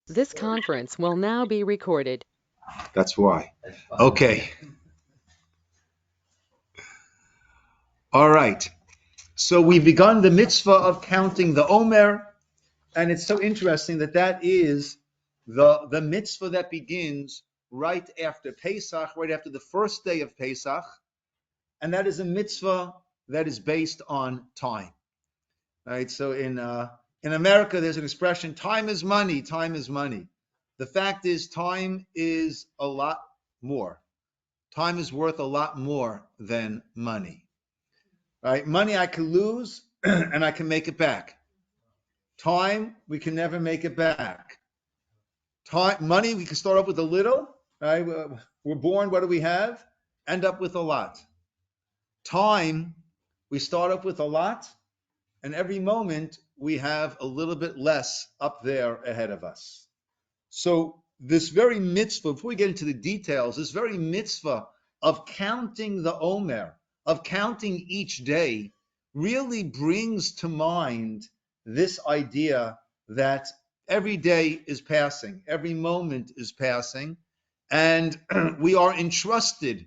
This conference will now be recorded. That's why. Okay. All right. So we've begun the mitzvah of counting the Omer, and it's so interesting that that is the mitzvah that begins right after Pesach, right after the first day of Pesach, and that is a mitzvah that is based on time. Right. So in America, there's an expression: "Time is money. Time is money." The fact is, time is a lot more. Time is worth a lot more than money. Right? Money I can lose and I can make it back. Time, we can never make it back. Time, money, we can start off with a little. Right? We're born, what do we have? End up with a lot. Time, we start off with a lot, and every moment we have a little bit less up there ahead of us. So this very mitzvah, before we get into the details, this very mitzvah of counting the Omer, of counting each day, really brings to mind this idea that every day is passing, every moment is passing, and we are entrusted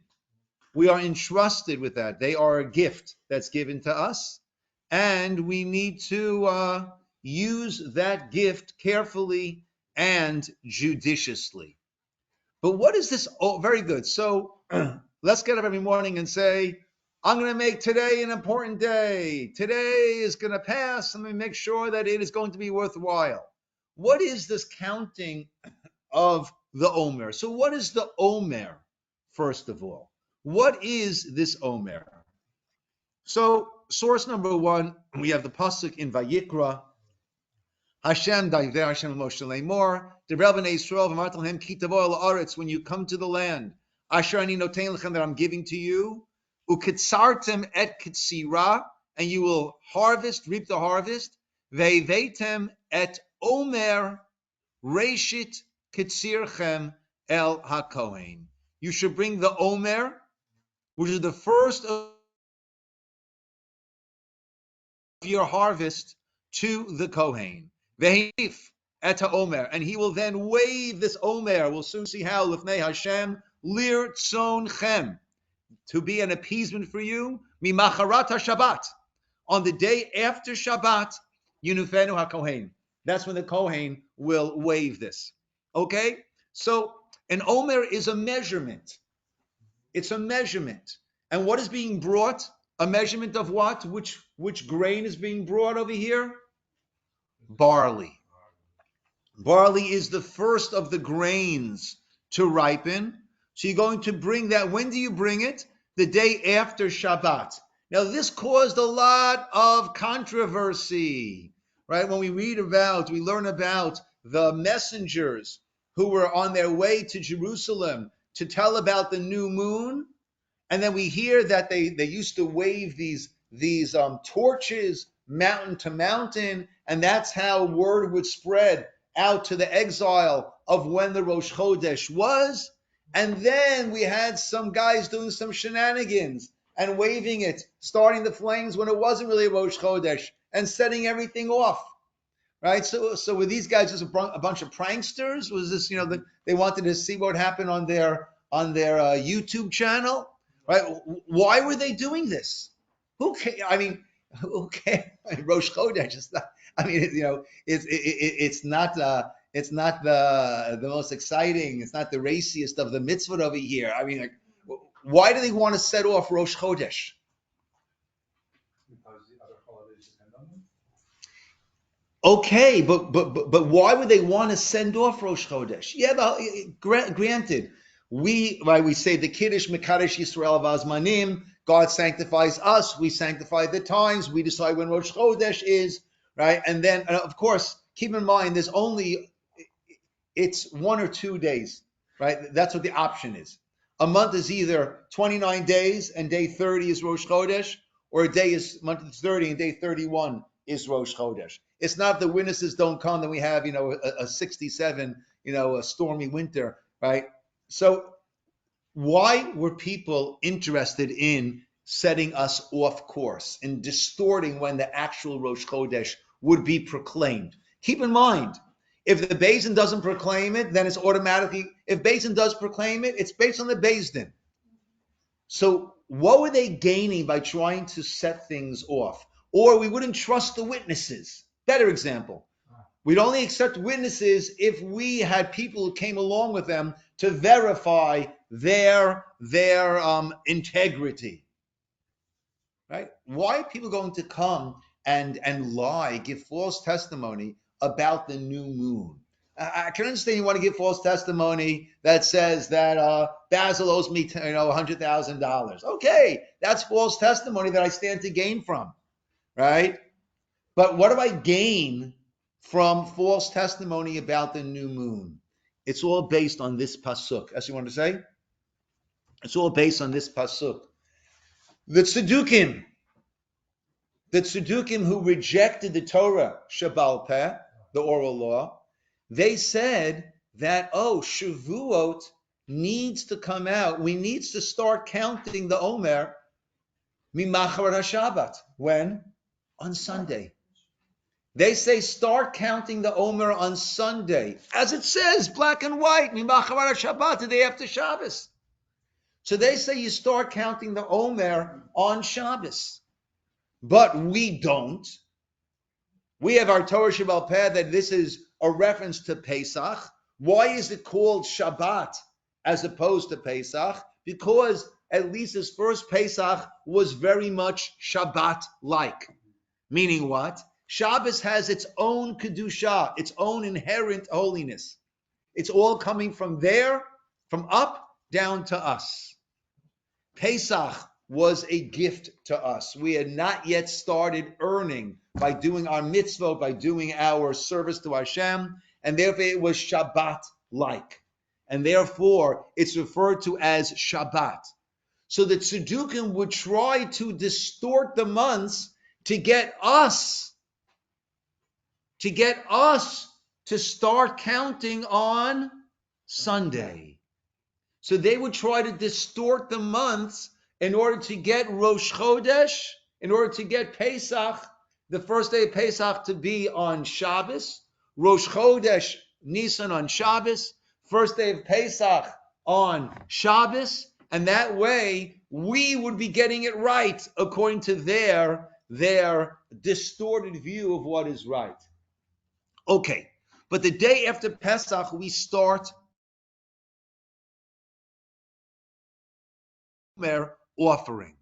with that. They are a gift that's given to us, and we need to use that gift carefully and judiciously. But what is this? Oh, very good. So let's get up every morning and say, I'm going to make today an important day. Today is going to pass. Let me make sure that it is going to be worthwhile. What is this counting of the Omer? So what is the Omer, first of all? What is this Omer? So source number one, we have the pasuk in Vayikra. Hashem Daiveh Hashem Moshe Lemor. Debrel b'nei Yisroel v'martel lahem ki tavo el haaretz, when you come to the land, Asher ani noten lechem, that I'm giving to you, ukitzartem et kitzira, and you will harvest, reap the harvest, ve'veitem et Omer reshit kitzirchem el hakohen. You should bring the Omer, which is the first of your harvest, to the Kohen. Ve'hif et Omer, and he will then wave this Omer. We'll soon see how. Lifnei Hashem lir tzonchem, to be an appeasement for you. Mimacharat Shabbat, on the day after Shabbat, Yunufenu HaKohen. That's when the Kohen will wave this. Okay? So an Omer is a measurement. It's a measurement. And what is being brought? A measurement of what? Which grain is being brought over here? Barley. Barley is the first of the grains to ripen. So you're going to bring that. When do you bring it? The day after Shabbat. Now this caused a lot of controversy, right? When we learn about the messengers who were on their way to Jerusalem to tell about the new moon. And then we hear that they used to wave these torches mountain to mountain, and that's how word would spread out to the exile of when the Rosh Chodesh was. And then we had some guys doing some shenanigans and waving it, starting the flames when it wasn't really a Rosh Chodesh, and setting everything off. Right? So were these guys just a bunch of pranksters? Was this, they wanted to see what happened on their YouTube channel? Right? Why were they doing this? Who cares? I mean, who cares? Rosh Chodesh is not. I mean, it's not the most exciting. It's not the raciest of the mitzvot over here. I mean, why do they want to set off Rosh Chodesh? Because the other holidays depend on them. Okay, but why would they want to send off Rosh Chodesh? Yeah, granted. We say the Kiddush Mekadesh Yisroel Vazmanim. God sanctifies us. We sanctify the times. We decide when Rosh Chodesh is, right? And then, of course, keep in mind, it's 1 or 2 days, right? That's what the option is. A month is either 29 days and day 30 is Rosh Chodesh, or month is 30 and day 31 is Rosh Chodesh. It's not the witnesses don't come, then we have, a 67, a stormy winter, right? So why were people interested in setting us off course and distorting when the actual Rosh Chodesh would be proclaimed? Keep in mind, If the Beis Din doesn't proclaim it, then it's automatically, if Beis Din does proclaim it, it's based on the Beis Din. So what were they gaining by trying to set things off? Or we wouldn't trust the witnesses. Better example. We'd only accept witnesses if we had people who came along with them to verify their integrity. Right? Why are people going to come and lie, give false testimony about the new moon? I can understand you want to give false testimony that says that Basil owes me $100,000. Okay, that's false testimony that I stand to gain from, right? But what do I gain from false testimony about the new moon? It's all based on this pasuk. As you want to say? It's all based on this pasuk. The Tzedukim who rejected the Torah, Shabbal Peh, the oral law, they said that, Shavuot needs to come out. We need to start counting the Omer Mimacharat HaShabbat. When? On Sunday. They say start counting the Omer on Sunday. As it says, black and white, Mimacharat HaShabbat, the day after Shabbos. So they say you start counting the Omer on Shabbos. But we don't. We have our Torah Shabbal Peh that this is a reference to Pesach. Why is it called Shabbat as opposed to Pesach? Because at least his first Pesach was very much Shabbat-like. Meaning what? Shabbos has its own Kedusha, its own inherent holiness. It's all coming from there, from up, down to us. Pesach was a gift to us. We had not yet started earning by doing our mitzvot, by doing our service to Hashem, and therefore it was Shabbat-like. And therefore it's referred to as Shabbat. So the Tzedukim would try to distort the months to get us to start counting on Sunday. So they would try to distort the months in order to get Rosh Chodesh, in order to get Pesach, the first day of Pesach to be on Shabbos, Rosh Chodesh Nisan on Shabbos, first day of Pesach on Shabbos, and that way we would be getting it right according to their distorted view of what is right. Okay, but the day after Pesach we start Omer offering.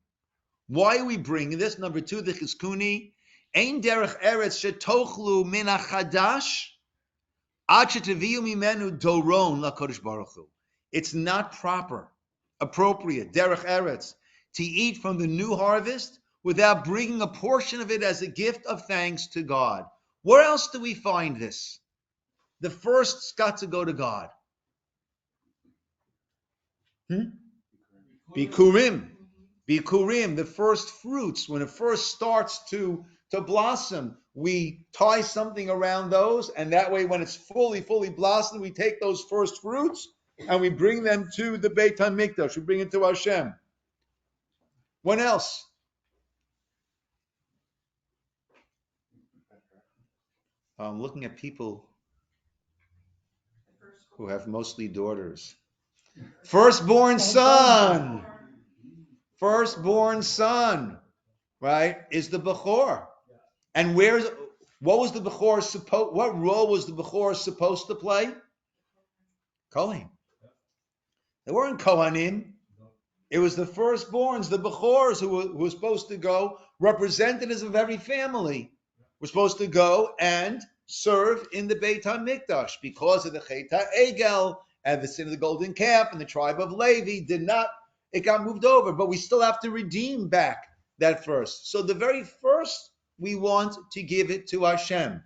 Why are we bringing this? Number 2, the Chizkuni. Ein derech eretz shetochlu min hachadash ad shetaviu mimenu doron lakodesh baruch hu. It's not appropriate, derech eretz, to eat from the new harvest without bringing a portion of it as a gift of thanks to God. Where else do we find this? The first's got to go to God. Bikurim, the first fruits, when it first starts to blossom, we tie something around those, and that way when it's fully blossomed, we take those first fruits and we bring them to the Beit HaMikdash, we bring it to Hashem. When else? I'm looking at people who have mostly daughters. Firstborn son, right, is the Bechor. And what was the Bechor what role was the Bechor supposed to play? Kohen. They weren't Kohanim. It was the firstborns, the Bechors, who were supposed to go, representatives of every family, were supposed to go and serve in the Beit HaMikdash because of the Chet HaEgel and the sin of the golden calf and the tribe of Levi it got moved over, but we still have to redeem back that first. So the very first, we want to give it to Hashem,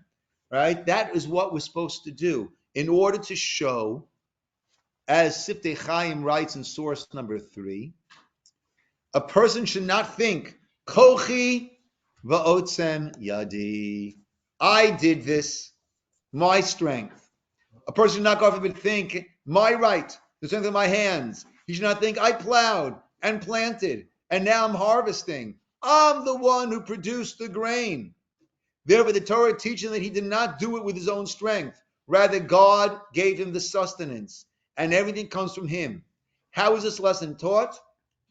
right? That is what we're supposed to do in order to show, as Siftei Chaim writes in source number 3, a person should not think, Kochi va'otzem yadi. I did this, my strength. A person should not go off and think, my right, the strength of my hands. He should not think, I plowed and planted, and now I'm harvesting. I'm the one who produced the grain. Therefore, the Torah teaches that he did not do it with his own strength. Rather, God gave him the sustenance, and everything comes from him. How is this lesson taught?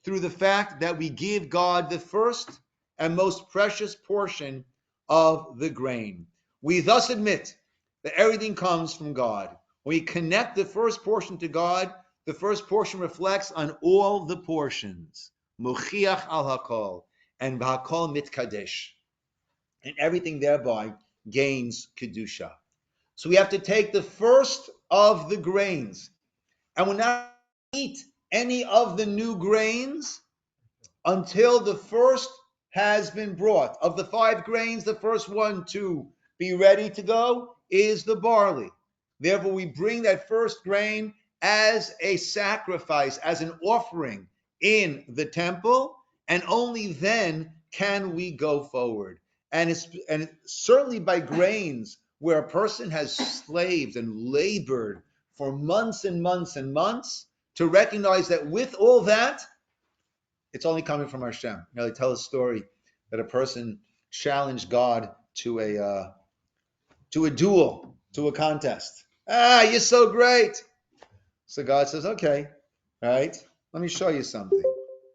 Through the fact that we give God the first and most precious portion of the grain. We thus admit that everything comes from God. When we connect the first portion to God, the first portion reflects on all the portions. Muchiach al hakol, and b'hakol mitkadesh. And everything thereby gains kedusha. So we have to take the first of the grains, and we're not eat any of the new grains until the first has been brought. Of the 5 grains, the first one to be ready to go is the barley. Therefore, we bring that first grain as a sacrifice, as an offering in the temple, and only then can we go forward. And certainly by grains where a person has slaved and labored for months and months and months, to recognize that with all that, it's only coming from Hashem. They tell a story that a person challenged God to a duel, to a contest. You're so great. So God says, okay, right? Let me show you something,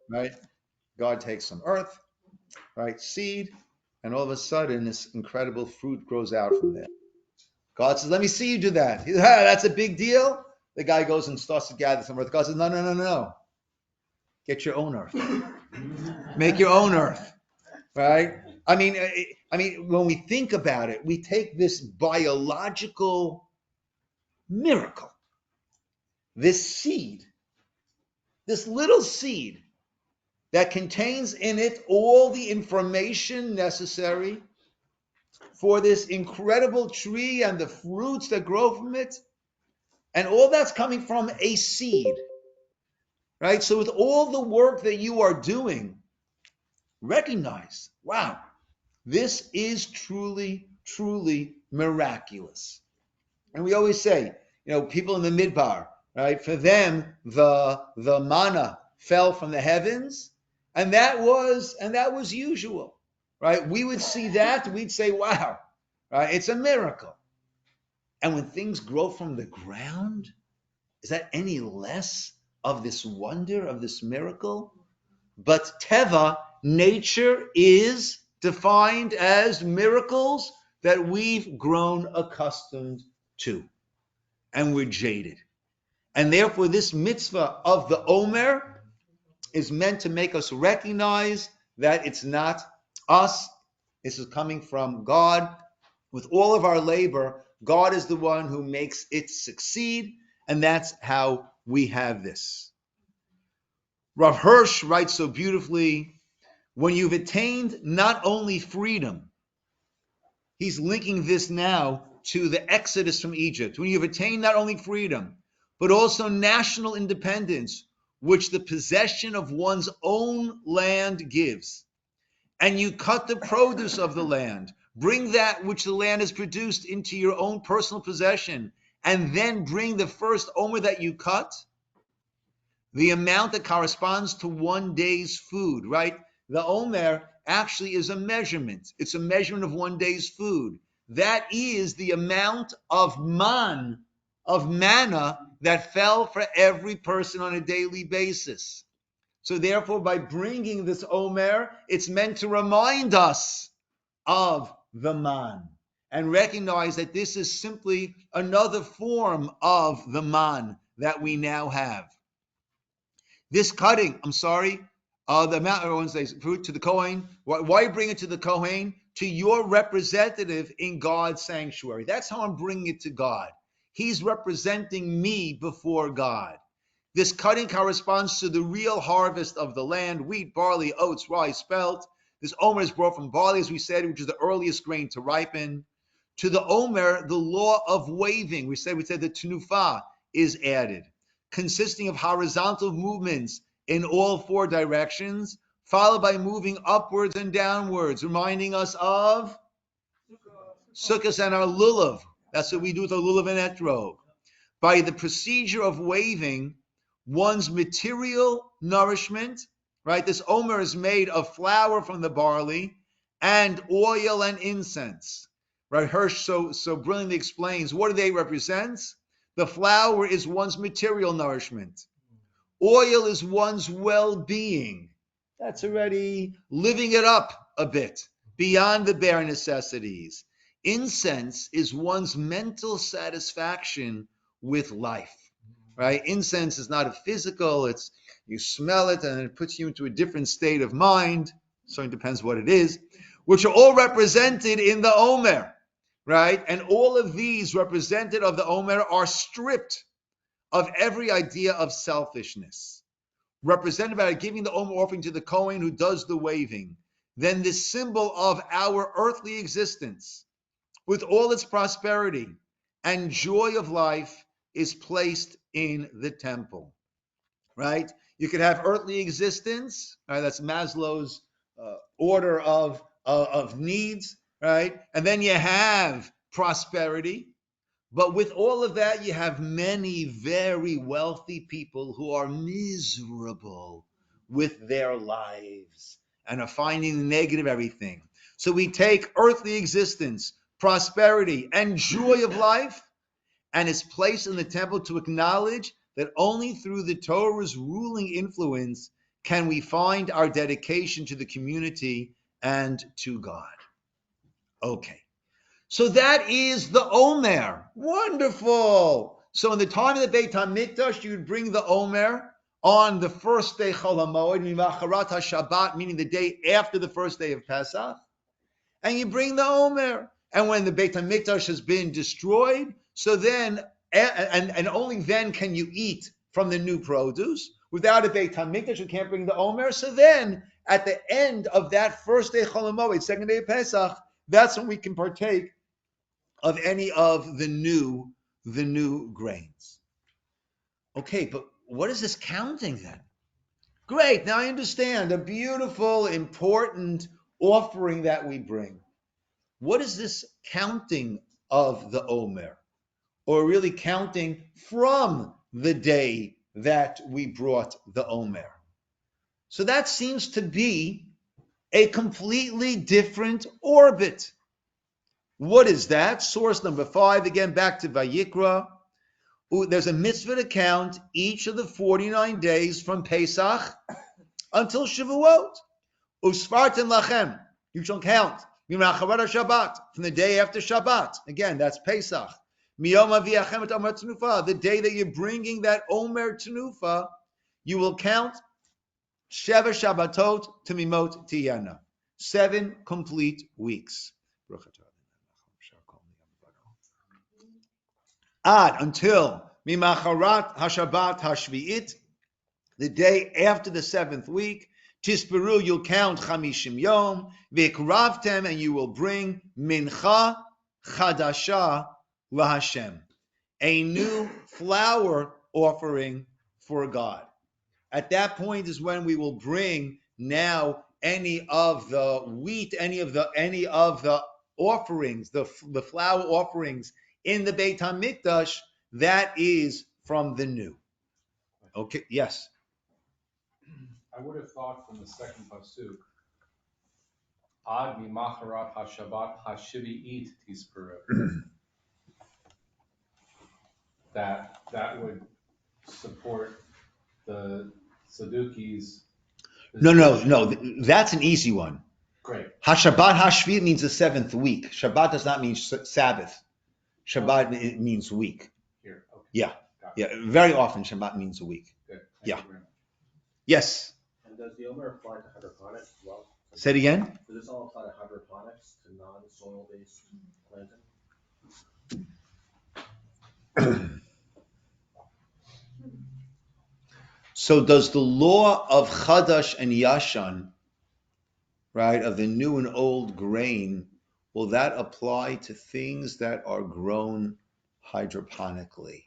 right? God takes some earth, right, seed, and all of a sudden this incredible fruit grows out from there. God says, let me see you do that. That's a big deal. The guy goes and starts to gather some earth. God says, no, no, no, no. Get your own earth. Make your own earth. Right? I mean, when we think about it, we take this biological miracle, this seed, this little seed that contains in it all the information necessary for this incredible tree and the fruits that grow from it, and all that's coming from a seed, right? So with all the work that you are doing, recognize, wow, this is truly, truly miraculous. And we always say, people in the midbar, right? For them, the manna fell from the heavens, and that was usual, right? We would see that, we'd say, wow, right? It's a miracle. And when things grow from the ground, is that any less of this wonder, of this miracle? But Teva, nature, is defined as miracles that we've grown accustomed to, and we're jaded. And therefore, this mitzvah of the Omer is meant to make us recognize that it's not us. This is coming from God. With all of our labor, God is the one who makes it succeed, and that's how we have this. Rav Hirsch writes so beautifully, when you've attained not only freedom, he's linking this now to the exodus from Egypt. When you've attained not only freedom, but also national independence, which the possession of one's own land gives, and you cut the produce of the land, bring that which the land has produced into your own personal possession, and then bring the first omer that you cut, the amount that corresponds to one day's food, right? The Omer actually is a measurement. It's a measurement of one day's food. That is the amount of manna that fell for every person on a daily basis. So therefore, by bringing this Omer, it's meant to remind us of the man and recognize that this is simply another form of the man that we now have. This cutting, the amount everyone says, fruit to the Kohen. Why bring it to the Kohen? To your representative in God's sanctuary. That's how I'm bringing it to God. He's representing me before God. This cutting corresponds to the real harvest of the land: wheat, barley, oats, rye, spelt. This Omer is brought from barley, as we said, which is the earliest grain to ripen. To the Omer, the law of waving, we said the tenufa is added, consisting of horizontal movements in all 4 directions, followed by moving upwards and downwards, reminding us of Sukkot and our lulav. That's what we do with our lulav and etrog. By the procedure of waving, one's material nourishment, right? This Omer is made of flour from the barley and oil and incense. Right? Hirsch so brilliantly explains, what do they represent? The flour is one's material nourishment. Oil is one's well-being. That's already living it up a bit beyond the bare necessities. Incense is one's mental satisfaction with life, right? Incense is not a physical, it's you smell it and it puts you into a different state of mind. So it depends what it is, which are all represented in the Omer, right? And all of these represented of the Omer are stripped of every idea of selfishness, represented by giving the Omer offering to the Kohen who does the waving. Then this symbol of our earthly existence, with all its prosperity and joy of life, is placed in the temple, right? You could have earthly existence, right? That's Maslow's order of needs, right? And then you have prosperity. But with all of that, you have many very wealthy people who are miserable with their lives and are finding negative everything. So we take earthly existence, prosperity, and joy of life, and it's placed in the temple to acknowledge that only through the Torah's ruling influence can we find our dedication to the community and to God. Okay. So that is the Omer. Wonderful. So in the time of the Beit HaMikdash, you would bring the Omer on the first day Chol HaMoed, Mimacharat HaShabbat, meaning the day after the first day of Pesach, and you bring the Omer. And when the Beit HaMikdash has been destroyed, so then, and only then can you eat from the new produce. Without a Beit HaMikdash, you can't bring the Omer. So then, at the end of that first day Chol HaMoed, second day of Pesach, that's when we can partake of any of the new grains. Okay, but what is this counting then? Great, now I understand a beautiful, important offering that we bring. What is this counting of the Omer? Or really counting from the day that we brought the Omer? So that seems to be a completely different orbit. What is that? Source number 5, again, back to Vayikra. There's a mitzvah to count each of the 49 days from Pesach until Shavuot. Usfartim lachem. You shall count. Mimachavad Shabbat, from the day after Shabbat. Again, that's Pesach. Miyom aviachem et Omer Tenufa. The day that you're bringing that Omer Tenufa, you will count Sheva Shabbatot Temimot Tiyana. 7 complete weeks. Until Mimacharat Hashabbat Hashvi'it, the day after the 7th week. Tisperu, you'll count Chamishim Yom, Vikravtem, and you will bring Mincha Chadasha LaHashem, a new flour offering for God. At that point is when we will bring now any of the wheat, any of the offerings, the flour offerings in the Beit HaMikdash, that is from the new. Okay, yes. I would have thought from the second pasuk, Ad mimacharat hashabbat hashivi'it tisperu, that would support the Saduki's. No. That's an easy one. Great. Hashabbat Hashvi'it means the 7th week. Shabbat does not mean Sabbath. Shabbat it means week. Here. Okay. Yeah. Yeah. Very often Shabbat means a week. Good. Thank Yeah. you very much. Yes. And does the Omer apply to hydroponics as well? Say it again. Does this all apply to hydroponics, to non-soil-based planting? So does the law of Chadash and Yashan, right, of the new and old grain, will that apply to things that are grown hydroponically?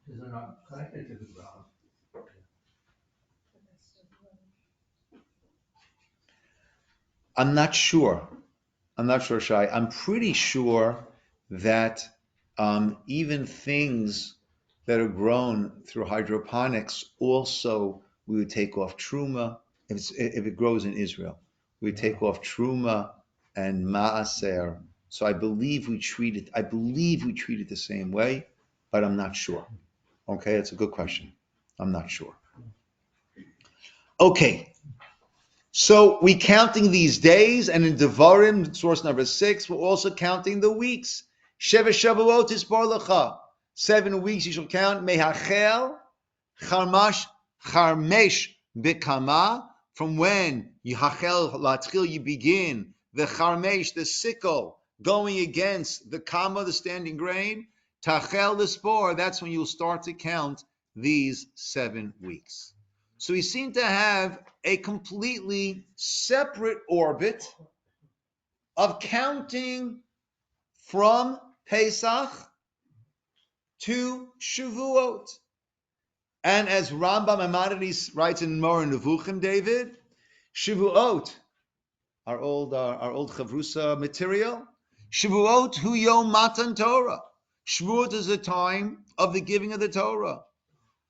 Is it not connected to the ground? I'm not sure, Shai. I'm pretty sure that even things that are grown through hydroponics also we would take off truma if it grows in Israel. We would take off truma and Maaser. So I believe we treat it the same way, but I'm not sure. Okay, it's a good question. I'm not sure. Okay, so we counting these days, and in Devarim, source number 6, we're also counting the weeks. Sheva Shavuot is bar lecha. 7 weeks you shall count. Mehachel Charmesh Bikama, from when you hachel latchil, you begin the Charmesh, the sickle, going against the Kama, the standing grain. Tachel the spore, that's when you'll start to count these 7 weeks. So we seem to have a completely separate orbit of counting from Pesach to Shavuot. And as Rambam Maimonides writes in Moreh Nevuchim, David, Shavuot, our old Chavrusa material, Shavuot hu yom matan Torah. Shavuot is the time of the giving of the Torah.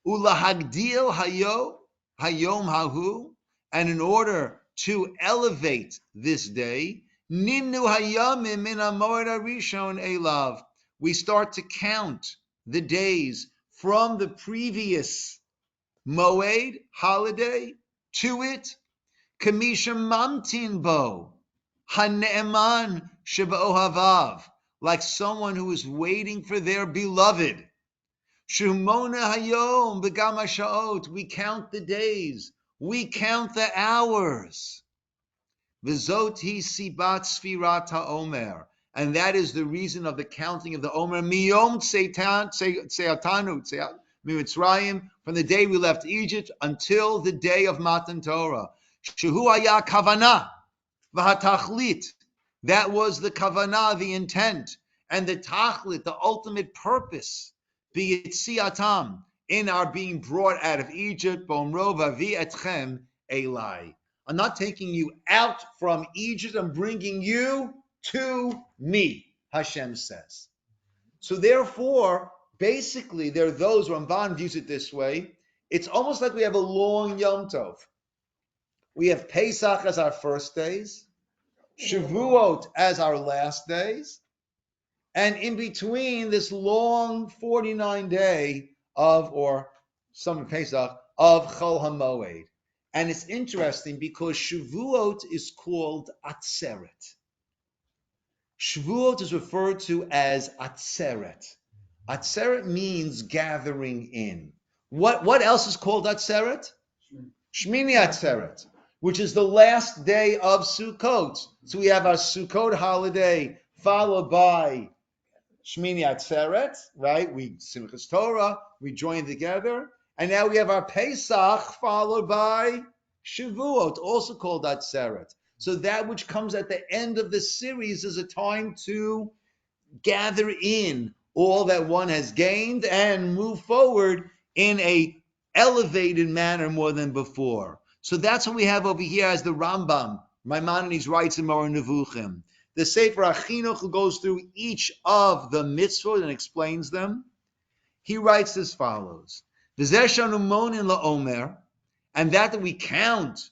Ulahagdil hayom hahu, and in order to elevate this day, nimnu hayamim min hamoed harishon elav, we start to count the days from the previous moed holiday to it. Kamisha mamtin bo hane'eman shebaohavav, like someone who is waiting for their beloved. Shumona hayom begam hashaot, we count the days, we count the hours. V'zot hi sibat sfirat ha'omer, and that is the reason of the counting of the Omer. Miyom tseatanu mitzrayim, from the day we left Egypt until the day of Matan Torah. Shehu haya kavana v'hatachlit, that was the kavanah, the intent, and the tachlit, the ultimate purpose, be it siatam, in our being brought out of Egypt. Bomro vavi etchem elai, I'm not taking you out from Egypt, I'm bringing you to me, Hashem says. So therefore, basically, there are those, Ramban views it this way, it's almost like we have a long Yom Tov. We have Pesach as our first days, Shavuot as our last days, and in between this long 49-day of, or some Pesach, of Chol HaMoed. And it's interesting because Shavuot is called Atzeret. Shavuot is referred to as Atzeret. Atzeret means gathering in. What else is called Atzeret? Shmini Atzeret, which is the last day of Sukkot. So we have our Sukkot holiday followed by Shmini Atzeret, right? We Simchas Torah, we join together, and now we have our Pesach followed by Shavuot, also called Atzeret. So that which comes at the end of the series is a time to gather in all that one has gained and move forward in a elevated manner more than before. So that's what we have over here as the Rambam, Maimonides writes in Moreh Nevuchim. The Sefer HaChinuch goes through each of the mitzvot and explains them. He writes as follows: V'zeh shanu monin la'omer, and that we count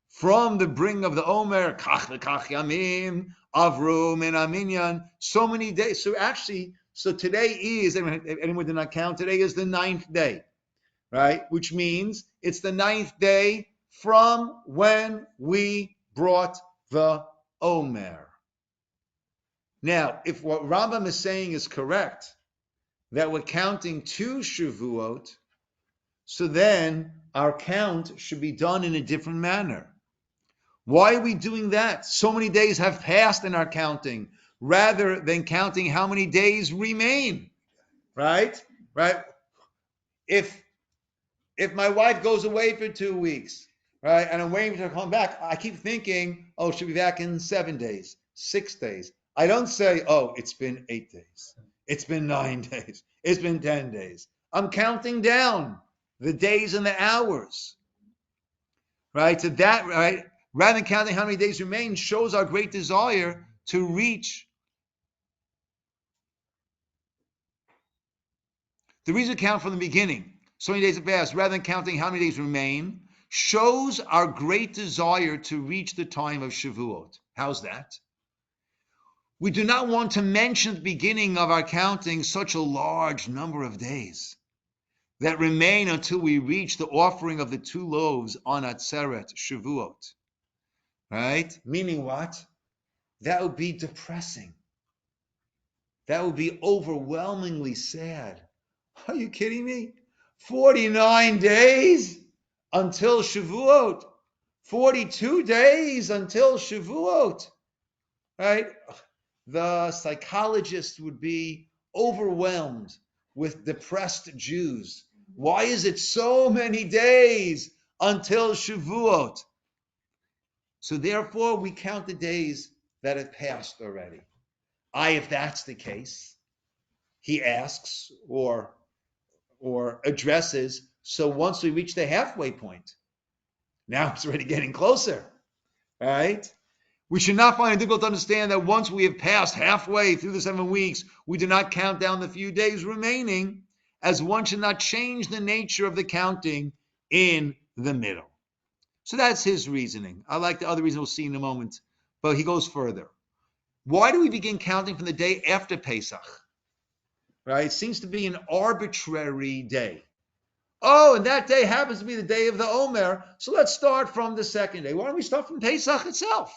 from the bring of the Omer, kach v'kach yamim, avru min aminyan, so many days. So today is, if anyone did not count, today is the 9th day, right? Which means it's the 9th day from when we brought the Omer. Now, if what Rambam is saying is correct, that we're counting 2 Shavuot, so then our count should be done in a different manner. Why are we doing that? So many days have passed in our counting, rather than counting how many days remain, right? Right? If my wife goes away for 2 weeks, right, and I'm waiting for her to come back, I keep thinking, oh, she'll be back in 7 days, 6 days. I don't say, oh, it's been 8 days. It's been 9 days. It's been 10 days. I'm counting down the days and the hours, right? So that, right, rather than counting how many days remain, shows our great desire to reach. The reason we count from the beginning, so many days have passed, rather than counting how many days remain, shows our great desire to reach the time of Shavuot. How's that? We do not want to mention at the beginning of our counting such a large number of days that remain until we reach the offering of the 2 loaves on Atzeret Shavuot. Right? Meaning what? That would be depressing. That would be overwhelmingly sad. Are you kidding me? 49 days until Shavuot. 42 days until Shavuot. Right? The psychologists would be overwhelmed with depressed Jews. Why is it so many days until Shavuot? So therefore, we count the days that have passed already. If that's the case, he asks or addresses, so once we reach the halfway point, now it's already getting closer, right? We should not find it difficult to understand that once we have passed halfway through the 7 weeks, we do not count down the few days remaining, as one should not change the nature of the counting in the middle. So that's his reasoning. I like the other reason we'll see in a moment, but he goes further. Why do we begin counting from the day after Pesach? Right? It seems to be an arbitrary day. Oh, and that day happens to be the day of the Omer, so let's start from the second day. Why don't we start from Pesach itself?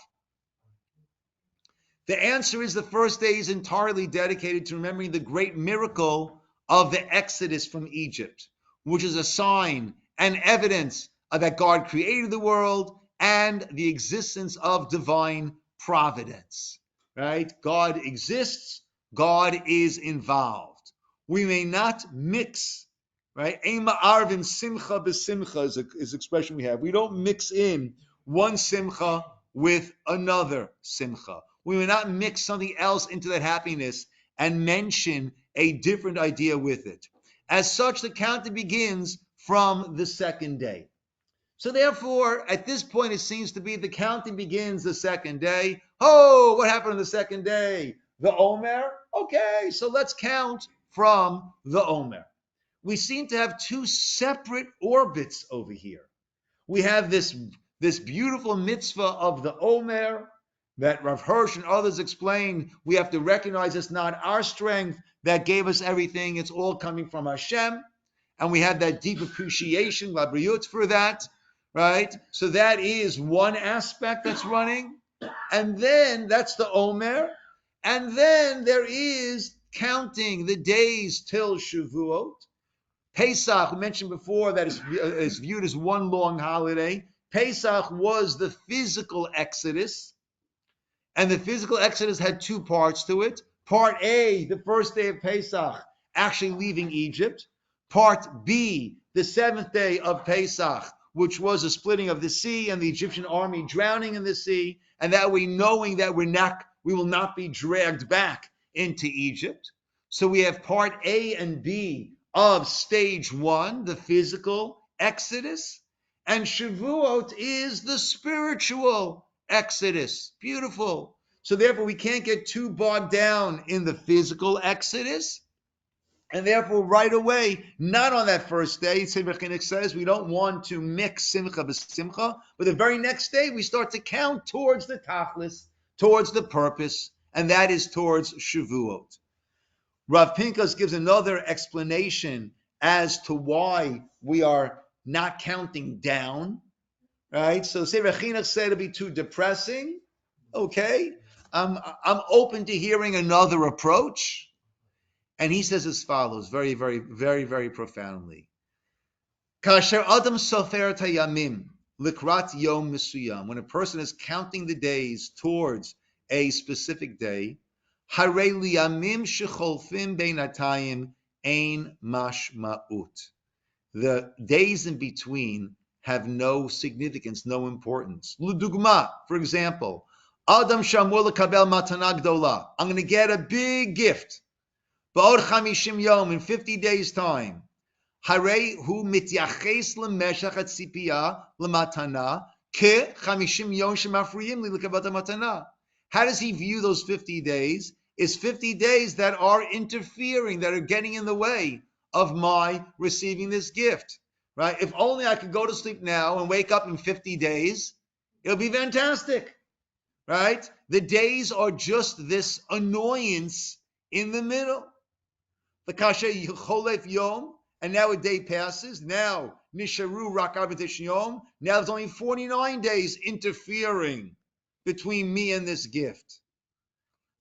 The answer is the first day is entirely dedicated to remembering the great miracle of the Exodus from Egypt, which is a sign and evidence that God created the world and the existence of divine providence. Right? God exists, God is involved. We may not mix, right? Ema arvin simcha besimcha is an expression we have. We don't mix in one simcha with another simcha. We will not mix something else into that happiness and mention a different idea with it. As such, the counting begins from the second day. So therefore, at this point, it seems to be the counting begins the second day. Oh, what happened on the second day? The Omer? Okay, so let's count from the Omer. We seem to have 2 separate orbits over here. We have this beautiful mitzvah of the Omer that Rav Hirsch and others explain. We have to recognize it's not our strength that gave us everything. It's all coming from Hashem. And we have that deep appreciation, labriyut, for that, right? So that is one aspect that's running. And then that's the Omer. And then there is counting the days till Shavuot. Pesach, we mentioned before that is viewed as one long holiday. Pesach was the physical Exodus, and the physical Exodus had 2 parts to it. Part A, the first day of Pesach, actually leaving Egypt. Part B, the 7th day of Pesach, which was a splitting of the sea and the Egyptian army drowning in the sea, and that way knowing that we will not be dragged back into Egypt. So we have part A and B of stage 1, the physical Exodus, and Shavuot is the spiritual Exodus. Beautiful. So therefore, we can't get too bogged down in the physical Exodus. And therefore, right away, not on that first day, Simcha Chinuch says we don't want to mix Simcha b'Simcha, but the very next day we start to count towards the Tachlis, towards the purpose, and that is towards Shavuot. Rav Pinkas gives another explanation as to why we are not counting down, right? So say Chinuch said it'll be too depressing. Okay, I'm open to hearing another approach. And he says as follows, very, very, very, very profoundly. Kasher Adam Sofer Tayamim Likrat Yom Mesuyam. When a person is counting the days towards a specific day, Harei Liyamim Shecholfim Beinatayim Ein Mashma'ut. The days in between have no significance, no importance. L'dugma, for example, Adam Shamur L'Kabel Matana Gdola. I'm going to get a big gift. Ba'od 50 yom, in 50 days' time. Harei hu mityaches lemeshach hatzipiyah lematana ke 50 yom shemafriyim li l'kavat matana. How does he view those 50 days? It's 50 days that are interfering, that are getting in the way of my receiving this gift. Right? If only I could go to sleep now and wake up in 50 days, it'll be fantastic. Right? The days are just this annoyance in the middle. The kasha cholef yom, and now a day passes. Now nisharu rak arbetish yom. Now there's only 49 days interfering between me and this gift.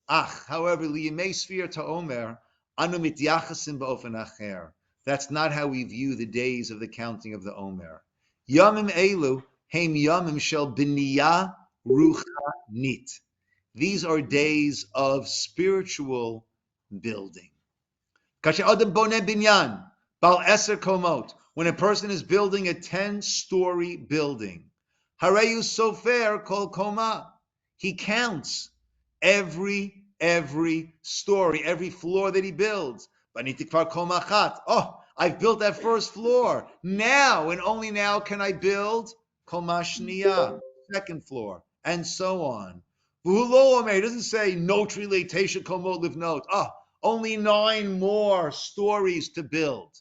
However, liyimei sfir to Omer, anu mityachasim ba'ofen acher. That's not how we view the days of the counting of the Omer. Yamim elu heim yamim shel biniyah ruchanit. These are days of spiritual building. Kasher adam boneh binyan bal eser komot. When a person is building a 10-story building, hareyu sofer kol koma. He counts every story, every floor that he builds. Oh, I've built that first floor. Now and only now can I build koma shniya, second floor, and so on. It doesn't say note relatation komot livnot. Oh, only 9 more stories to build.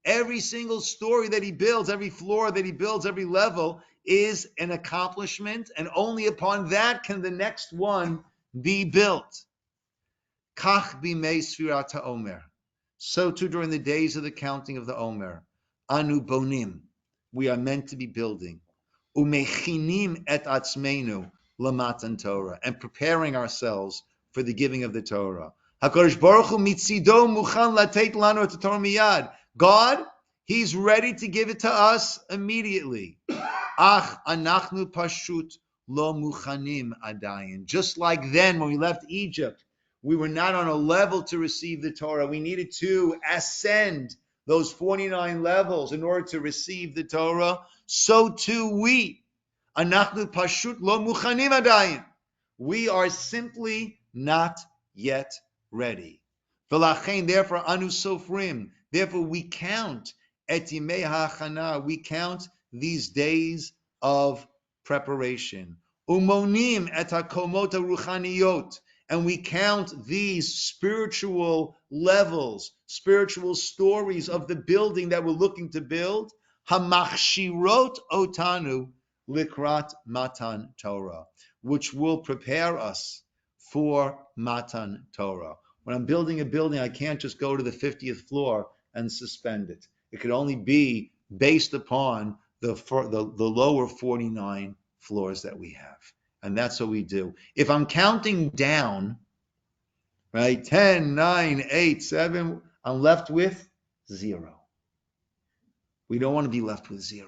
Every single story that he builds, every floor that he builds, every level is an accomplishment, and only upon that can the next one be built. Kach bimei sfirat Omer. So too during the days of the counting of the Omer. Anu bonim. We are meant to be building. Umechinim et atzmeinu lamatan Torah. And preparing ourselves for the giving of the Torah. HaKadosh Baruch Hu mitzido muchan latet lanu et Torah miyad. God, He's ready to give it to us immediately. Ach anachnu pashut lo muchanim adayin. Just like then when we left Egypt, we were not on a level to receive the Torah. We needed to ascend those 49 levels in order to receive the Torah. So too we. Anachnu pashut lo muchanim adayin. We are simply not yet ready. V'lachein, therefore, anu sofrim. Therefore, we count et yimei ha'achana. We count these days of preparation. Umonim et hakomot ruchaniyot. And we count these spiritual levels, spiritual stories of the building that we're looking to build. Hamachshirot otanu likrat matan Torah, which will prepare us for matan Torah. When I'm building a building, I can't just go to the 50th floor and suspend it. It could only be based upon the lower 49 floors that we have. And that's what we do. If I'm counting down, right, 10, 9, 8, 7, I'm left with 0. We don't want to be left with 0.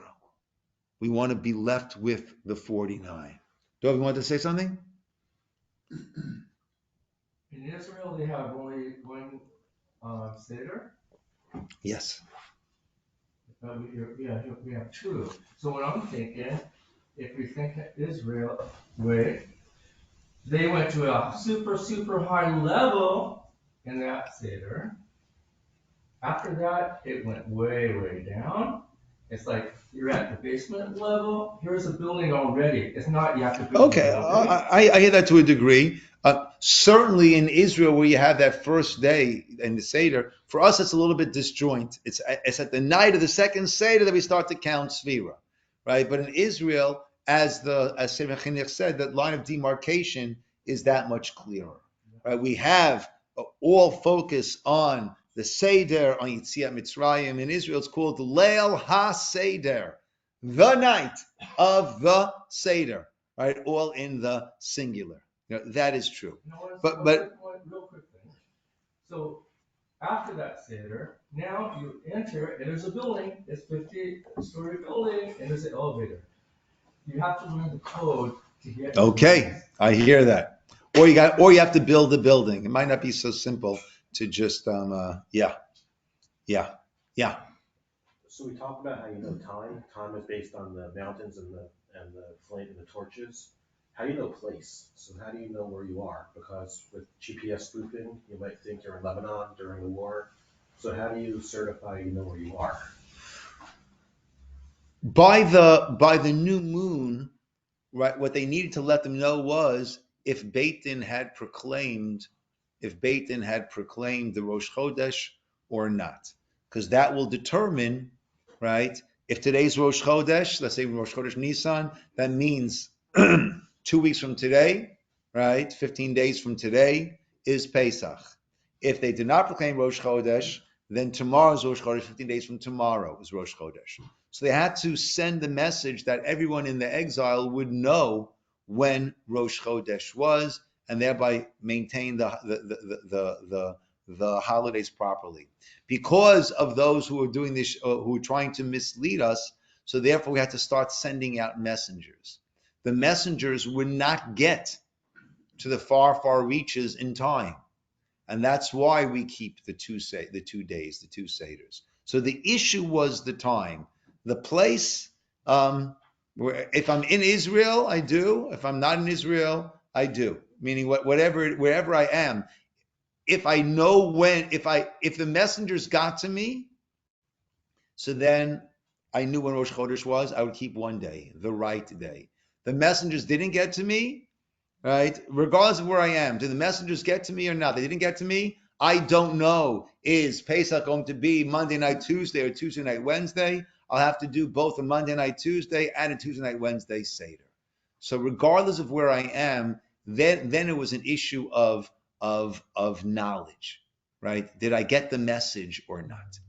We want to be left with the 49. Dov, you want to say something? In Israel, they have only one Seder. Yes. We have 2. So what I'm thinking, if we think Israel way, they went to a super high level in that Seder. After that, it went way down. It's like you're at the basement level. Here's a building already. It's not you have to build. Okay, I hear that to a degree. Certainly in Israel, where you have that first day in the Seder, for us it's a little bit disjoint. It's at the night of the second Seder that we start to count Sfira, right? But in Israel, as Sefer Chinuch said, that line of demarcation is that much clearer, right? We have all focus on the Seder, on Yetziat Mitzrayim. In Israel, it's called the Leil HaSeder, the night of the Seder, right? All in the singular. That is true. But real quick thing. So after that Seder, now you enter and there's a building. It's 50-story building and there's an elevator. You have to learn the code to get. Okay, I hear that. Or you have to build the building. It might not be so simple to just yeah. So we talked about how you know time. Time is based on the mountains and the flame and the torches. How do you know place? So how do you know where you are? Because with GPS spoofing, you might think you're in Lebanon during the war. So how do you certify you know where you are? By the new moon, right? What they needed to let them know was if Beit Din had proclaimed the Rosh Chodesh or not, because that will determine, right? If today's Rosh Chodesh, let's say Rosh Chodesh Nisan, that means 2 weeks from today, right, 15 days from today is Pesach. If they did not proclaim Rosh Chodesh, then tomorrow is Rosh Chodesh, 15 days from tomorrow is Rosh Chodesh. So they had to send the message that everyone in the exile would know when Rosh Chodesh was, and thereby maintain the holidays properly. Because of those who are doing this, who are trying to mislead us, so therefore we had to start sending out messengers. The messengers would not get to the far, far reaches in time. And that's why we keep the two days, the two Seders. So the issue was the time. The place, where if I'm in Israel, I do. If I'm not in Israel, I do. Meaning wherever I am. If I know when, if the messengers got to me, so then I knew when Rosh Chodesh was, I would keep one day, the right day. The messengers didn't get to me, right? Regardless of where I am, did the messengers get to me or not? They didn't get to me. I don't know. Is Pesach going to be Monday night, Tuesday, or Tuesday night, Wednesday? I'll have to do both a Monday night, Tuesday, and a Tuesday night, Wednesday Seder. So regardless of where I am, then it was an issue of knowledge, right? Did I get the message or not?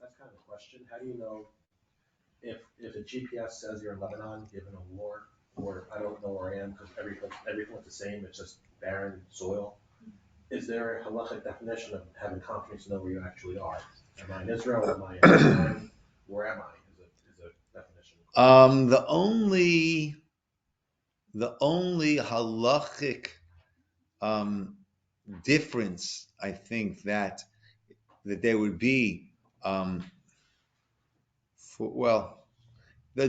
That's kind of the question. How do you know if a GPS says you're in Lebanon, given a war, or I don't know where I am because everything's the same, it's just barren soil? Is there a halachic definition of having confidence to know where you actually are? Am I in Israel? Am I in Irvine? Where am I? Is a definition. The only halachic difference, I think, that there would be, the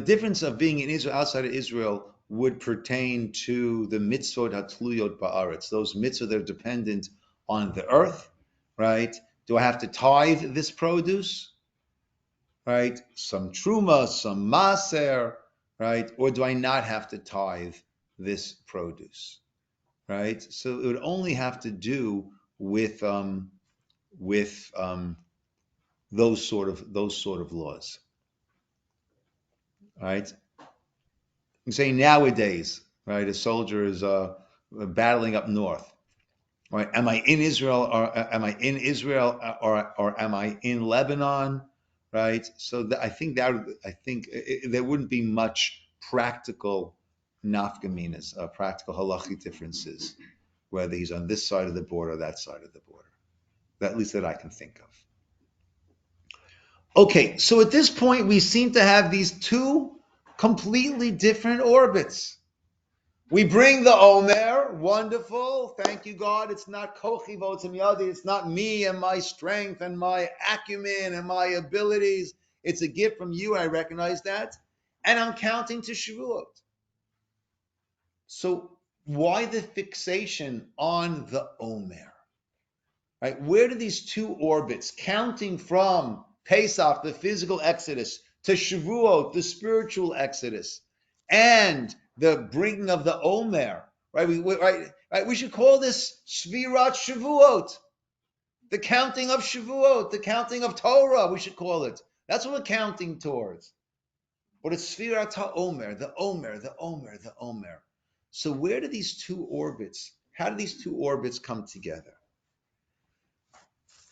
difference of being in Israel, outside of Israel, would pertain to the mitzvot hatluyot ba'aretz, those mitzvot that are dependent on the earth, right? Do I have to tithe this produce, right? Some truma, some maser, right? Or do I not have to tithe this produce, right? So it would only have to do with those sort of laws, right? I'm saying nowadays, right? A soldier is battling up north, right? Am I in Israel or am I in Lebanon, right? So I think there wouldn't be much practical nafkaminas, practical halachic differences, whether he's on this side of the border or that side of the border. At least that I can think of. Okay, so at this point, we seem to have these two completely different orbits. We bring the Omer, wonderful. Thank you, God. It's not Kochi Votzim Yadi. It's not me and my strength and my acumen and my abilities. It's a gift from you. I recognize that. And I'm counting to Shavuot. So why the fixation on the Omer? Right? Where do these two orbits, counting from Pesach, the physical exodus, to Shavuot, the spiritual exodus, and the bringing of the Omer, right? We should call this Shvirat Shavuot, the counting of Shavuot, the counting of Torah, we should call it. That's what we're counting towards. But it's Shvirat HaOmer, the Omer, the Omer, the Omer. So where do these two orbits, how do these two orbits come together?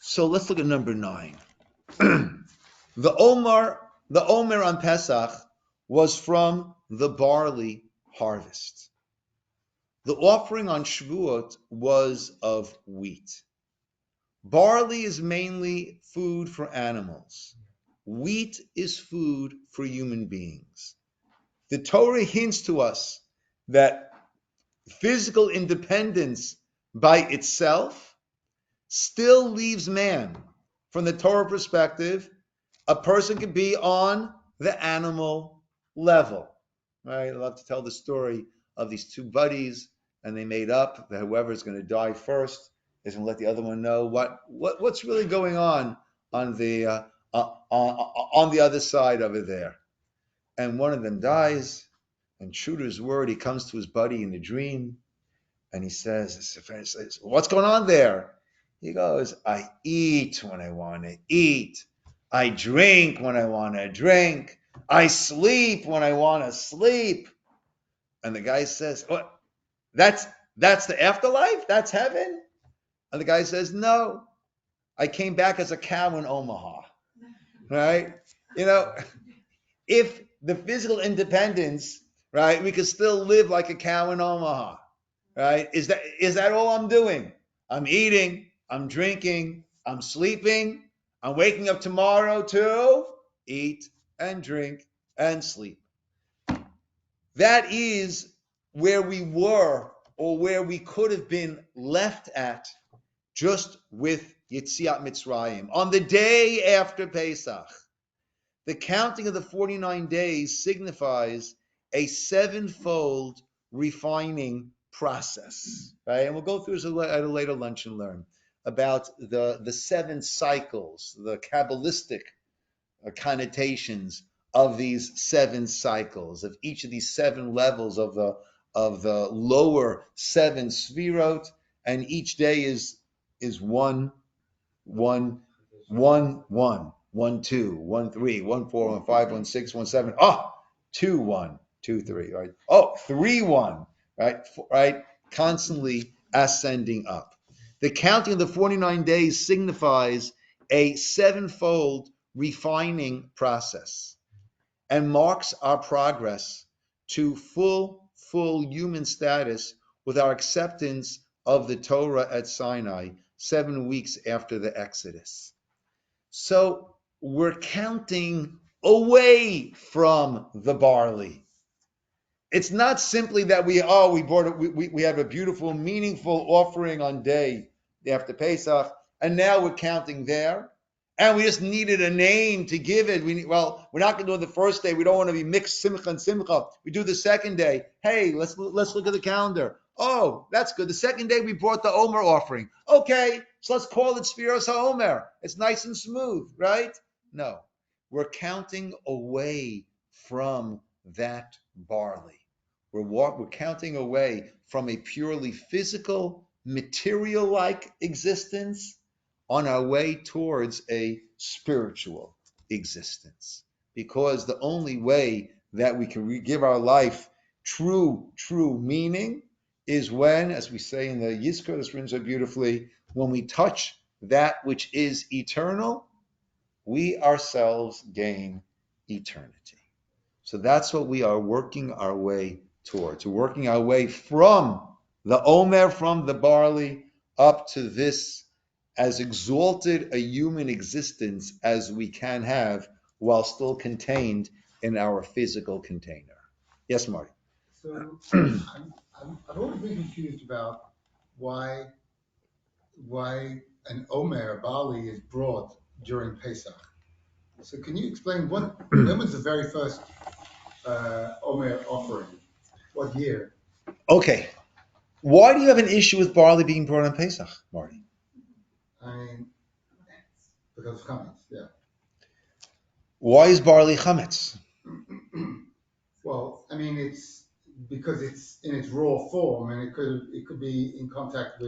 So let's look at number 9. The Omer on Pesach was from the barley harvest. The offering on Shavuot was of wheat. Barley is mainly food for animals. Wheat is food for human beings. The Torah hints to us that physical independence by itself still leaves man, from the Torah perspective, a person could be on the animal level. Right? I love to tell the story of these two buddies, and they made up that whoever's going to die first is going to let the other one know what's really going on the other side over there. And one of them dies, and true to his word, he comes to his buddy in a dream, and he says, "What's going on there?" He goes, "I eat when I want to eat. I drink when I want to drink. I sleep when I want to sleep." And the guy says, "What? That's the afterlife? That's heaven? And the guy says, no, I came back as a cow in Omaha, right? You know, if the physical independence, right, we could still live like a cow in Omaha, right? Is that all I'm doing? I'm eating, I'm drinking, I'm sleeping, I'm waking up tomorrow to eat and drink and sleep. That is where we were or where we could have been left at just with Yetziat Mitzrayim. On the day after Pesach, the counting of the 49 days signifies a sevenfold refining process, right? And we'll go through this at a later lunch and learn about the seven cycles, the Kabbalistic connotations of these seven cycles, of each of these seven levels of the lower seven sfirot, and each day is one, one, one, one, 1, 2, 1, 3, 1, 4, 1, 5, 1, 6, 1, 7. Oh, 2, 1, 2, 3, right? Oh, 3, 1, right? Right? Constantly ascending up. The counting of the 49 days signifies a sevenfold refining process and marks our progress to full human status with our acceptance of the Torah at Sinai 7 weeks after the Exodus. So we're counting away from the barley. It's not simply that we have a beautiful, meaningful offering on day after Pesach, and now we're counting there, and we just needed a name to give it. We're not going to do it the first day. We don't want to be mixed simcha and simcha. We do the second day. Hey, let's look at the calendar. Oh, that's good. The second day we brought the Omer offering. Okay, so let's call it Sfiros HaOmer. It's nice and smooth, right? No, we're counting away from that barley. We're counting away from a purely physical, material-like existence on our way towards a spiritual existence. Because the only way that we can give our life true meaning is when, as we say in the Yisroel, this written so beautifully, when we touch that which is eternal, we ourselves gain eternity. So that's what we are working our way towards. We're working our way from the Omer, from the barley, up to this as exalted a human existence as we can have while still contained in our physical container. Yes, Marty? So I've always been confused about why an Omer, barley, is brought during Pesach. So can you explain when was the very first Omer offering? What year? Okay. Why do you have an issue with barley being brought on Pesach, Marty? I mean, because of chametz, yeah. Why is barley chametz? Well, I mean, it's because it's in its raw form, and it could be in contact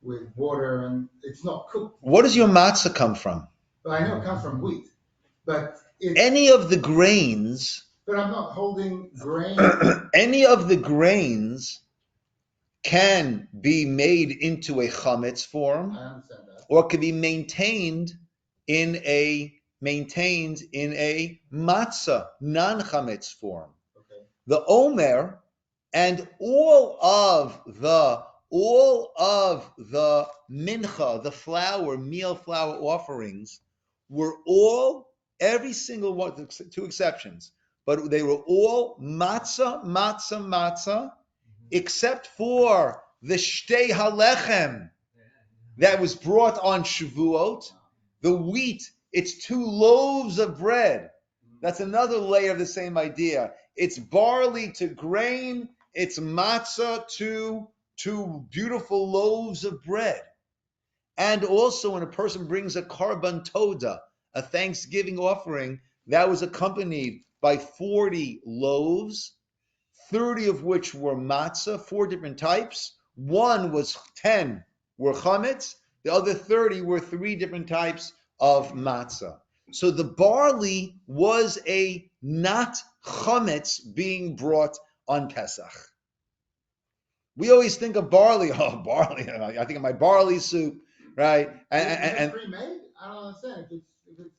with water, and it's not cooked. What does your matzah come from? But I know it comes from wheat, but any of the grains. But I'm not holding grain. Any of the grains can be made into a chametz form, I understand that. or can be maintained in a matzah, non-chametz form. Okay. The Omer and all of the mincha, the meal flour offerings, were all, every single one, 2 exceptions, but they were all matzah, except for the shtei halechem that was brought on Shavuot. The wheat, it's 2 loaves of bread. That's another layer of the same idea. It's barley to grain, it's matzah to 2 beautiful loaves of bread. And also when a person brings a karban toda, a thanksgiving offering, that was accompanied by 40 loaves, 30 of which were matzah, 4 different types. 10 were chametz. The other 30 were 3 different types of matzah. So the barley was a not chametz being brought on Pesach. We always think of barley. Oh, barley! I think of my barley soup, right? Is And it pre-made? I don't understand. If it's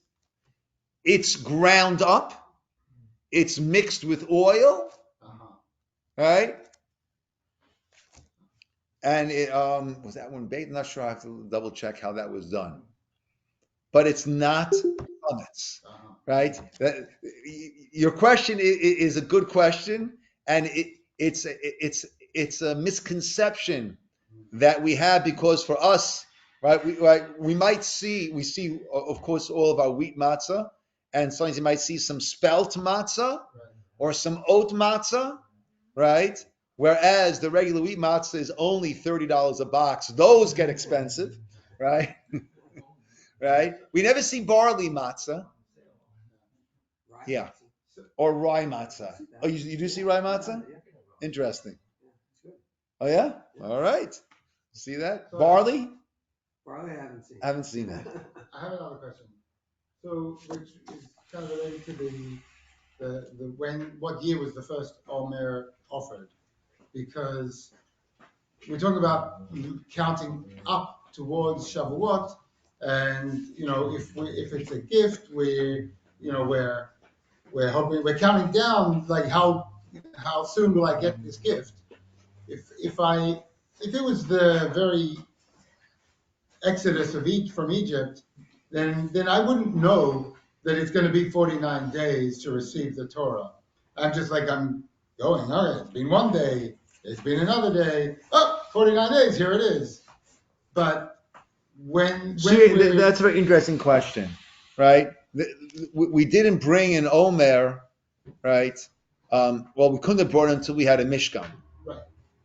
it's ground up. It's mixed with oil, uh-huh. right? And it was that one baked? I'm not sure. I have to double check how that was done. But it's not hummus, Uh-huh. right? Your question is a good question, and it's a misconception that we have because for us, right, we might see of course all of our wheat matzah, and sometimes you might see some spelt matzah or some oat matzah, right? Whereas the regular wheat matzah is only $30 a box. Those get expensive, right? Right? We never see barley matzah. Yeah. Or rye matzah. Oh, you do see rye matzah? Interesting. Oh, yeah? All right. See that? Barley? Barley, I haven't seen. I haven't seen that. I have another question. So, which is kind of related to the what year was the first Omer offered? Because we're talking about counting up towards Shavuot, and if it's a gift, we're hoping, we're counting down, like how soon will I get this gift? If it was the very exodus from Egypt, then I wouldn't know that it's going to be 49 days to receive the Torah. I'm just like, I'm going, okay, it's been one day, it's been another day, 49 days, here it is. But that's a very interesting question, right? We didn't bring an Omer, right? Well, we couldn't have brought it until we had a Mishkan,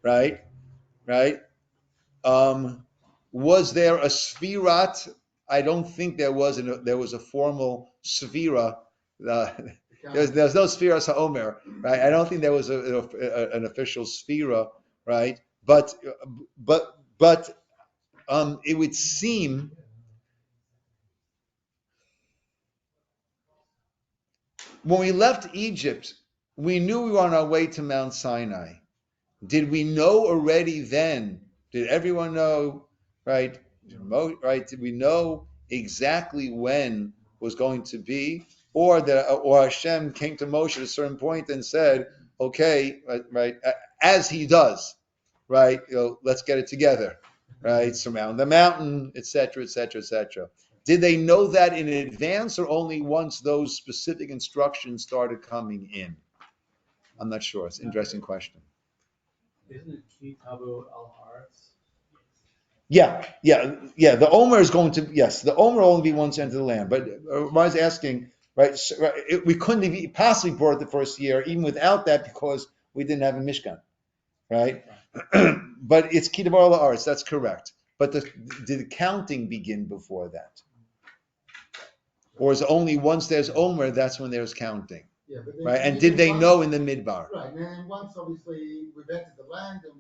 right? Was there a Sfirat? I don't think there was. There was a formal Sfira. There's no Sfiras HaOmer, right? I don't think there was an official Sfira, right? But it would seem when we left Egypt, we knew we were on our way to Mount Sinai. Did we know already then? Did everyone know, right? Right? Did we know exactly when was going to be, or Hashem came to Moshe at a certain point and said, "Okay, right, as He does, right? Let's get it together, right? Surround the mountain, etc., etc., etc." Did they know that in advance, or only once those specific instructions started coming in? I'm not sure. It's an interesting question. Isn't it Ki Tabu Al Haaretz? Yeah. The Omer is going to, yes, the Omer will only be once into the land. But Rabbi's asking, right, we couldn't have possibly brought it the first year, even without that, because we didn't have a Mishkan, right? But it's Ki Tabu Al Haaretz, that's correct. But did the counting begin before that? Or is it only once there's Omer, that's when there's counting? Yeah, but right? And did they know in the Midbar? Right, and then once obviously we've entered the land and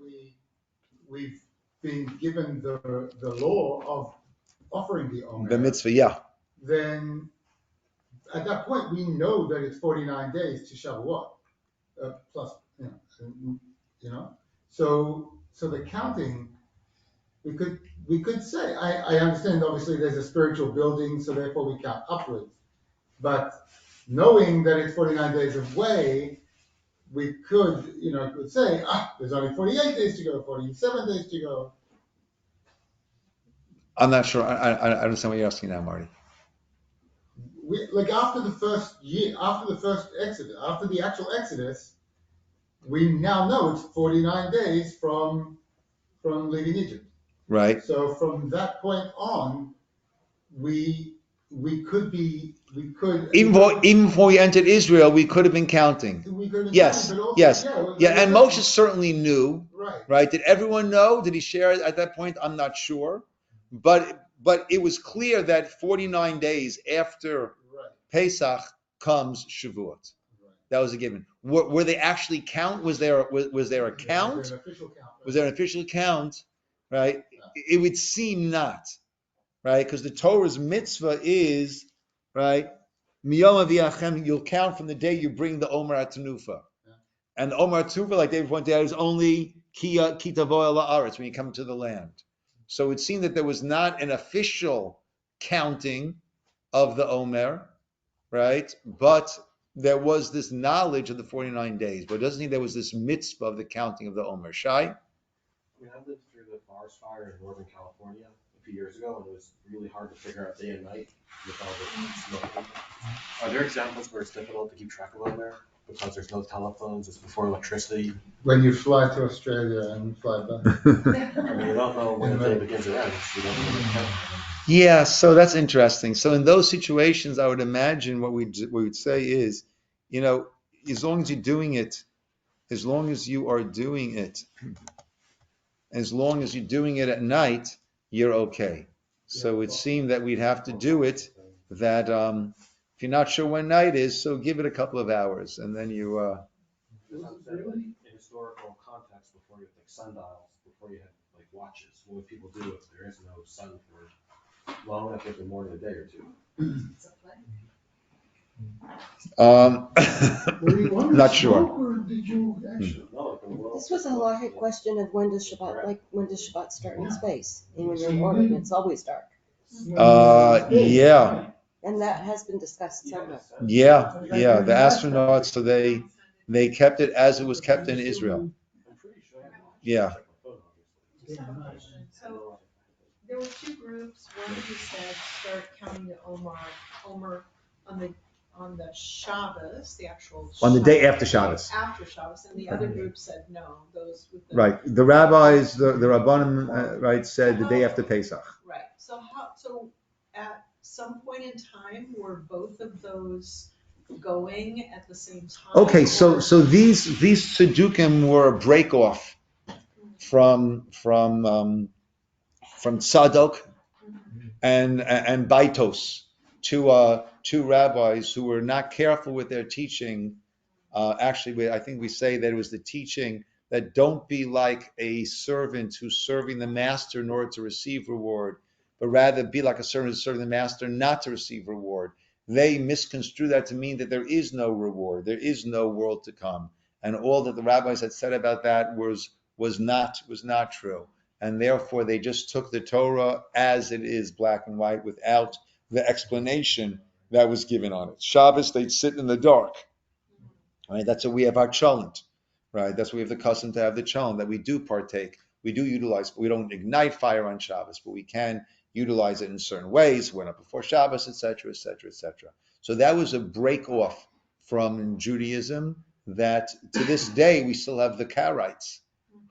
we've been given the law of offering the Omer. The mitzvah, yeah. Then at that point we know that it's 49 days to Shavuot, plus, So the counting, we could say, I understand obviously there's a spiritual building, so therefore we count upwards. But knowing that it's 49 days away, we could say, there's only 48 days to go, 47 days to go. I'm not sure. I understand what you're asking now, Marty. Like after the first year, after the first Exodus, after the actual Exodus, we now know it's 49 days from leaving Egypt. Right. So from that point on, we could even before we entered Israel, we could have been counting. Yes. Counting, but also, yes. Yeah, and Moshe certainly knew. Right. Right. Did everyone know? Did he share it at that point? I'm not sure. But it was clear that 49 days after Pesach comes Shavuot. Right. That was a given. Were they actually count? Was there a count? Was there an official count? Right? Was there an official count? Right. Yeah. It would seem not. Right, because the Torah's mitzvah is, right, miyom aviachem, you'll count from the day you bring the Omer Atanufa. Yeah. And the Omer Atanufa, like David pointed out, is only ki tavo el haaretz, when you come to the land. So it seemed that there was not an official counting of the Omer, right? But there was this knowledge of the 49 days. But it doesn't mean there was this mitzvah of the counting of the Omer. Shai? I mean, I lived through the forest fire in Northern California a few years ago, and it was really hard to figure out day and night with all the smoke. Are there examples where it's difficult to keep track of Omer because there's no telephones, it's before electricity? When you fly to Australia and fly back. I mean, you don't know when the day begins or ends. You don't know when it counts. Yeah, so that's interesting. So in those situations, I would imagine what we'd say is, as long as you're doing it, as long as you are doing it, as long as you're doing it at night, you're okay. So it seemed that we'd have to do it that if you're not sure when night is, so give it a couple of hours, and then you. Because I'm saying, like, in historical context, before you had like sundials, before you had like watches, what would people do if there is no sun for long enough in the morning, a day or two? Not sure. Or did you actually? No, like, the world- This was a hard question of when does Shabbat start in space? And when you're in orbit, it's always dark. Yeah. And that has been discussed somewhere. Yeah. The astronauts, so they kept it as it was kept in Israel. I'm pretty sure. Yeah. So there were two groups, one who said start counting the Omer on the Shabbos, the actual On the day Shabbos, After Shabbos. After Shabbos, and the other group said no, those with the. Right. The rabbis, the Rabbanim, right, said the day after Pesach. Right, so at some point in time, were both of those going at the same time? Okay, so these tzedukim were a break off from Tzadok and Baitos, two rabbis who were not careful with their teaching. Actually, I think we say that it was the teaching that don't be like a servant who's serving the master in order to receive reward, but rather be like a servant who's serving the master not to receive reward. They misconstrue that to mean that there is no reward, there is no world to come, and all that the rabbis had said about that was not true, and therefore they just took the Torah as it is, black and white, without the explanation that was given on it. Shabbos, they'd sit in the dark. Right? That's what we have our cholent, right? That's what we have the custom to have the cholent, that we do partake, we do utilize, but we don't ignite fire on Shabbos, but we can utilize it in certain ways, when up before Shabbos, etc., etc., etc. So that was a break off from Judaism that to this day we still have the Karaites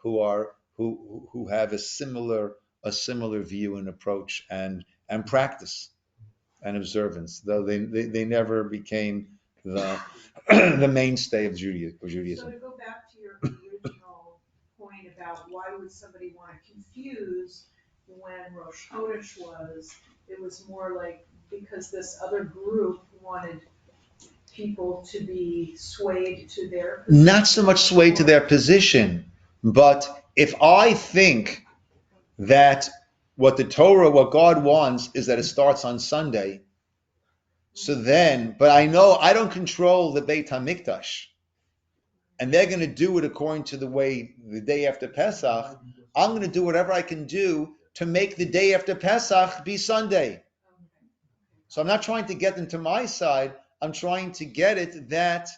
who have a similar view and approach and practice and observance, though they never became the mainstay of Judaism. So to go back to your original point about why would somebody want to confuse when Rosh Chodesh was, it was more like because this other group wanted people to be swayed to their position. Not so much swayed to their position, but if I think that what God wants is that it starts on Sunday, so then, but I know I don't control the Beit HaMikdash, and they're going to do it according to the way the day after Pesach. I'm going to do whatever I can do to make the day after Pesach be Sunday. So I'm not trying to get them to my side. I'm trying to get it that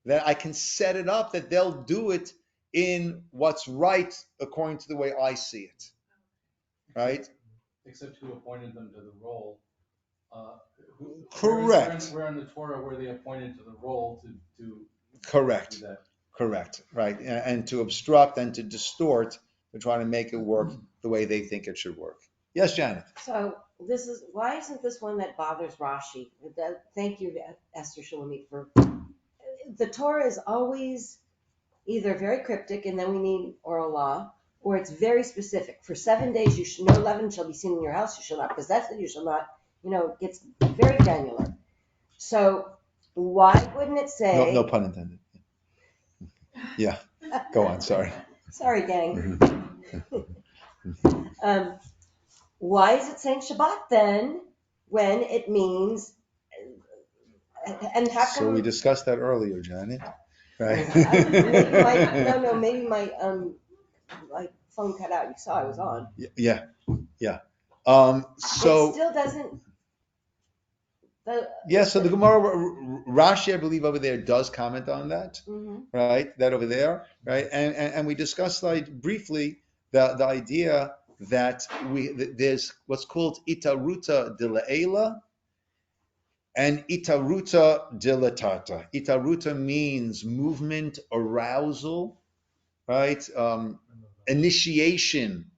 I can set it up that they'll do it in what's right according to the way I see it. Right? Except who appointed them to the role. Correct. Where in the Torah were they appointed to the role to Correct. do that? Correct. Right. And to obstruct and to distort, to try to make it work the way they think it should work. Yes, Janet. So why isn't this one that bothers Rashi? Thank you, Esther Shulamit, for the Torah is always either very cryptic and then we need oral law, or it's very specific. For 7 days, you should no leaven shall be seen in your house. You shall not possess it. You shall not. It gets very granular. So why wouldn't it say? No pun intended. Yeah. Go on. Sorry. Sorry, gang. Why is it saying Shabbat then when it means? And how come? So we discussed that earlier, Janet. Right? Maybe my like phone cut out. You saw I was on. Yeah. It So still doesn't. yeah, so the Gemara, Rashi, I believe over there does comment on that, right? That over there, right? And we discussed like briefly the idea that there's what's called itaruta de la'ela and itaruta de latata. Itaruta means movement, arousal, right? Initiation,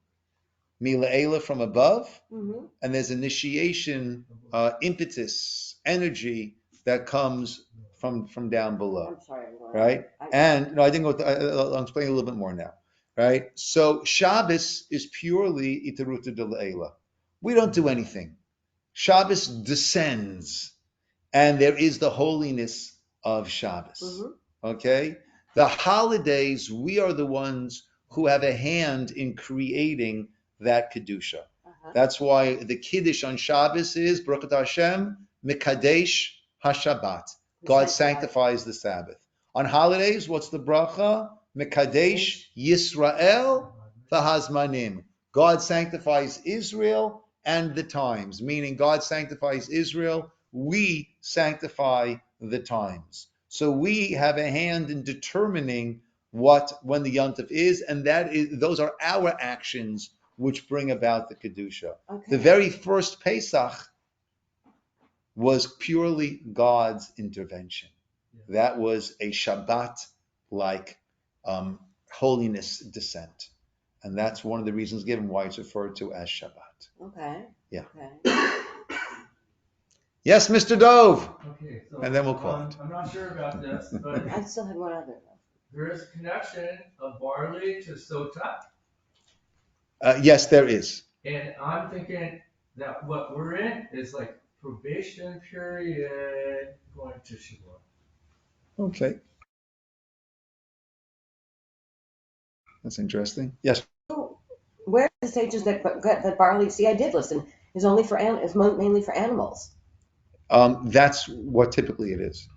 mila'ela from above, and there's initiation, impetus, energy that comes from down below, I'm sorry, I'm going right? And no, I didn't go. I'll explain a little bit more now, right? So Shabbos is purely itaruta de la'ela. We don't do anything. Shabbos descends, and there is the holiness of Shabbos. Okay, the holidays, we are the ones who have a hand in creating that kedusha. That's why the kiddush on Shabbos is Baruch Atah Hashem Mekadesh HaShabbat. God sanctifies the Sabbath. On holidays, what's the bracha? Mekadesh Yisroel V'Hazmanim. God sanctifies Israel and the times, meaning God sanctifies Israel. We sanctify the times. So we have a hand in determining when the yontif is, and those are our actions which bring about the kedusha. Okay. The very first Pesach was purely God's intervention. That was a Shabbat-like holiness descent, and that's one of the reasons given why it's referred to as Shabbat. Okay. Yeah. Okay. Yes, Mr. Dove. Okay, so and then we'll call it. I'm not sure about this, but I still had one other. there is a connection of barley to sota. Yes, there is. And I'm thinking that what we're in is like probation period going to Shavuot. Okay. That's interesting. Yes. Where are the stages that barley? See, I did listen. Is mainly for animals. That's what typically it is.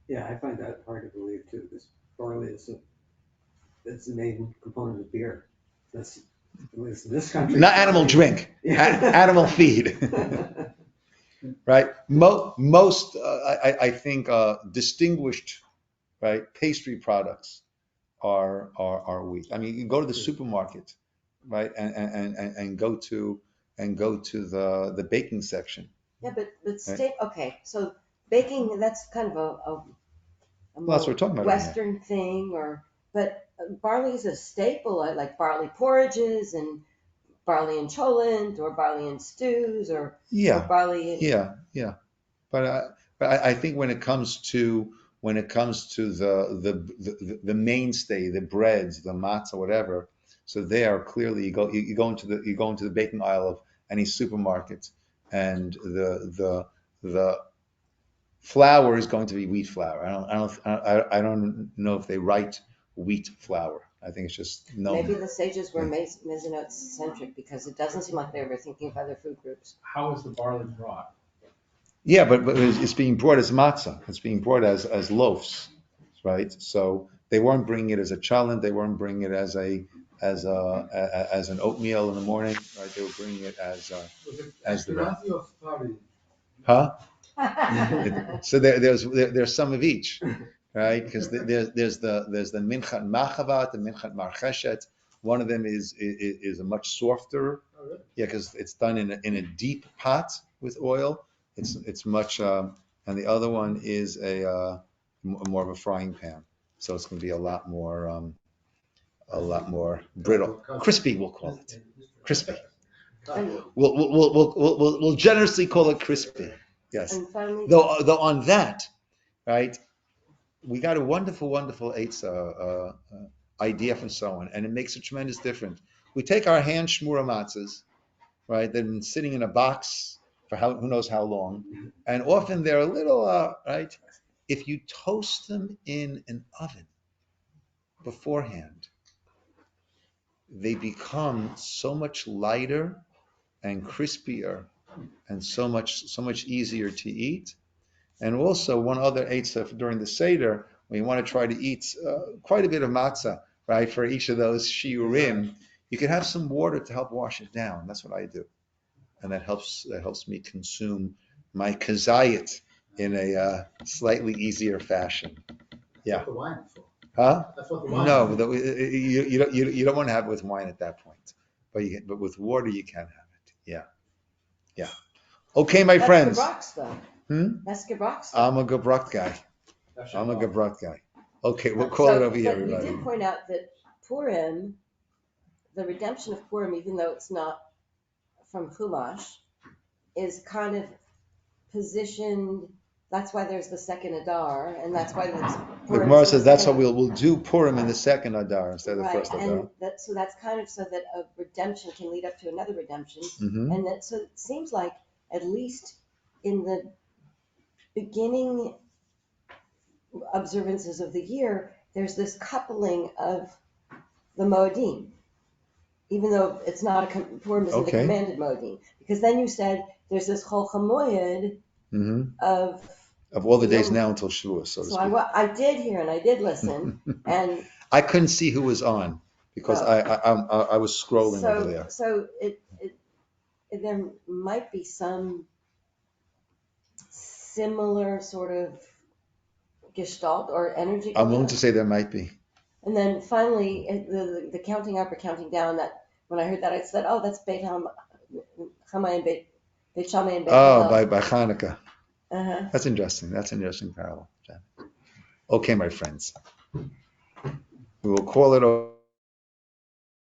Yeah, I find that hard to believe too, because barley it's the main component of beer. That's, at least in this country. Not animal drink, animal feed. Right? Most, I think, distinguished, right, pastry products are wheat. I mean, you go to the supermarket, right, and go to the baking section. Yeah, but steak. Right? Okay, so baking, that's kind of a well, that's what we're talking about. Western right thing, but barley is a staple, like barley porridges and barley in cholent or barley in stews or barley in... Yeah. But I think when it comes to the mainstay, the breads, the matzah, whatever, so there clearly you go into the baking aisle of any supermarket, and the flour is going to be wheat flour. I don't know if they write wheat flour. I think it's just known. Maybe the sages were Mizanot centric, because it doesn't seem like they were thinking of other food groups. How is the barley brought? Yeah, but it's being brought as matzah. It's being brought as loaves, right? So they weren't bringing it as a chalent. They weren't bringing it as an oatmeal in the morning, right? They were bringing it as the huh? So there's some of each, right? Because there's the minchat machavat, the minchat marcheshet. One of them is a much softer, because it's done in a deep pot with oil. It's much, and the other one is more of a frying pan, so it's going to be a lot more brittle, crispy. We'll call it crispy. We'll generously call it crispy. Yes. Though on that, right, we got a wonderful Eitzah idea from someone, and it makes a tremendous difference. We take our hand shmura matzahs, right, they've been sitting in a box for who knows how long, and often they're a little, right, if you toast them in an oven beforehand, they become so much lighter and crispier and so much easier to eat. And also one other eitzah during the Seder, when you want to try to eat quite a bit of matzah, right? For each of those shiurim, you can have some water to help wash it down. That's what I do, and that helps me consume my kazayit in a slightly easier fashion. Yeah. That's what the wine is for. Huh? That's what the wine No, is you don't want to have it with wine at that point, but with water you can have it. Yeah, yeah. Okay, my friends. That's Gebrocks, though. That's Gebrocks. I'm a Gebrot guy. I'm a Gebrot guy. Okay, we'll call it over here, But you everybody. did point out that Purim, the redemption of Purim, even though it's not from Chumash, is kind of positioned. That's why there's the second Adar, and that's why there's The Purim. Gemara says that's why we'll do Purim in the second Adar instead of the Right, first Adar. and so that's kind of so that a redemption can lead up to another redemption, Mhm. and that so it seems like at least in the beginning observances of the year, there's this coupling of the Moedim, even though it's not Purim isn't the Okay. commanded Moedim, because then you said there's this Chol Hamoed Mhm. of Of all the days Yom- now until Shavuot, so to So speak. I did hear and I did listen, and I couldn't see who was on because I was scrolling over there. So there might be some similar sort of gestalt or energy. I'm going willing on. to say there might be. And then finally, the counting up or counting down. That when I heard that, I said, "Oh, that's Beit Shammai and Beit Hillel." Oh, by Hanukkah. Uh-huh. That's interesting. That's an interesting parallel. Okay, my friends. We will call it over.